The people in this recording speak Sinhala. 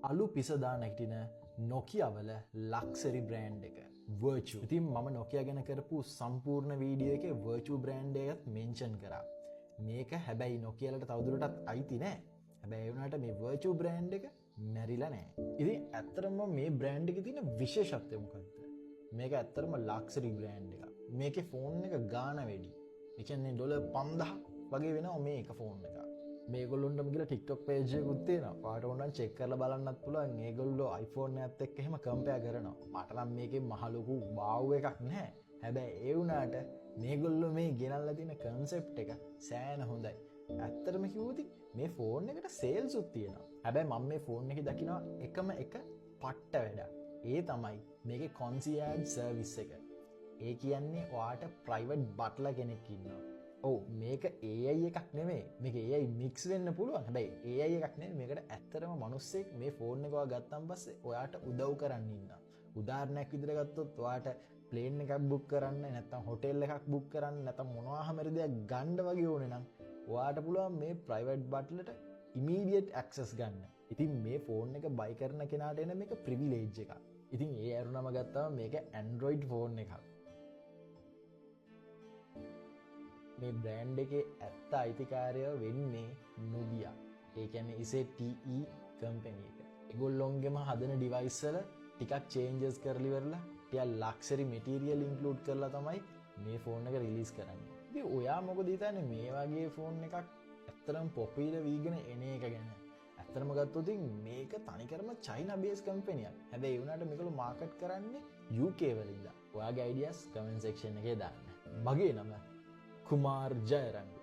අලු පිසදා නැගිටින Nokia වල ලක්සරි බ්‍රෑන්ඩ් එක Virtue. ඉතින් මම Nokia ගැන කරපු සම්පූර්ණ වීඩියෝ එකේ Virtue බ්‍රෑන්ඩ් එකත් මෙන්ෂන් කරා. මේක හැබැයි Nokia වලට තවදුරටත් අයිති නෑ. හැබැයි ඒ වුණාට මේ Virtue බ්‍රෑන්ඩ් එක මැරිලා නෑ. ඉතින් ඇත්තටම මේ බ්‍රෑන්ඩ් එකේ තියෙන විශේෂත්වය මොකක්ද? මේක ඇත්තටම ලක්සරි බ්‍රෑන්ඩ් එකක්. මේකේ ෆෝන් එක ගාණ වැඩි. ඒ කියන්නේ $5000 වගේ වෙනවා මේ එක ෆෝන් එකක්. මේගොල්ලොන්ටම කියලා TikTok page එකකුත් තියෙනවා. ඔයාලට ඕන නම් check කරලා බලන්නත් පුළුවන්. මේගොල්ලෝ iPhone එකත් එක්ක එහෙම compare කරනවා. මට නම් මේකේ මහ ලොකු wow එකක් නැහැ. හැබැයි ඒ වුණාට මේගොල්ලෝ මේ ගෙනල්ලා තියෙන concept එක සෑහෙන හොඳයි. ඇත්තටම කිව්වොත් මේ ෆෝන් එකට sales උත් තියෙනවා. හැබැයි මම මේ ෆෝන් එකේ දකිනවා එකම එක පට්ට වැඩක්. ඒ තමයි මේකේ concierge service එක. ඒ කියන්නේ ඔයාට private butler කෙනෙක් ඉන්නවා. ඔව් මේක AI එකක් නෙමෙයි. මේක AI mix වෙන්න පුළුවන්. හැබැයි AI එකක් නෙමෙයි. මේකට ඇත්තටම මිනිස්සෙක් මේ ෆෝන් එක ඔයා ගත්තාන් පස්සේ ඔයාට උදව් කරන්න ඉන්නවා. උදාහරණයක් විදිහට ගත්තොත් ඔයාට ප්ලේන් එකක් බුක් කරන්න, නැත්නම් හොටෙල් එකක් බුක් කරන්න, නැත්නම් මොනවා හැමරි දෙයක් ගන්න වගේ ඕනේ නම් ඔයාට පුළුවන් මේ private butlerට immediate access ගන්න. ඉතින් මේ ෆෝන් එක buy කරන කෙනාට එන මේක privilege එකක්. ඉතින් ඒ අරුණම ගත්තාම මේක Android ෆෝන් එකක්. මේ බ්‍රෑන්ඩ් එකේ ඇත්ත අයිතිකාරයව වෙන්නේ Nubia. ඒ කියන්නේ ZTE කම්පැනි එක. ඒගොල්ලොන්ගෙම හදන ඩිවයිස් වල ටිකක් චේන්ජස් කරලා ඉවරලා ටිකක් ලක්සරි මැටීරියල් ඉන්ක්ලූඩ් කරලා තමයි මේ ෆෝන් එක රිලීස් කරන්නේ. ඉතින් ඔයා මොකද හිතන්නේ මේ වගේ ෆෝන් එකක් ඇත්තටම පොපියුලර් වීගෙන එන එක ගැන? ඇත්තටම ගත්තොත් මේක තනිකරම China based කම්පැනියක්. හැබැයි ඒ වුණාට මේගොල්ලෝ මාකට් කරන්නේ UK වලින්ද. ඔයාගේ ideas comment section එකේ දාන්න. මගේ නම Kumar Jayaran.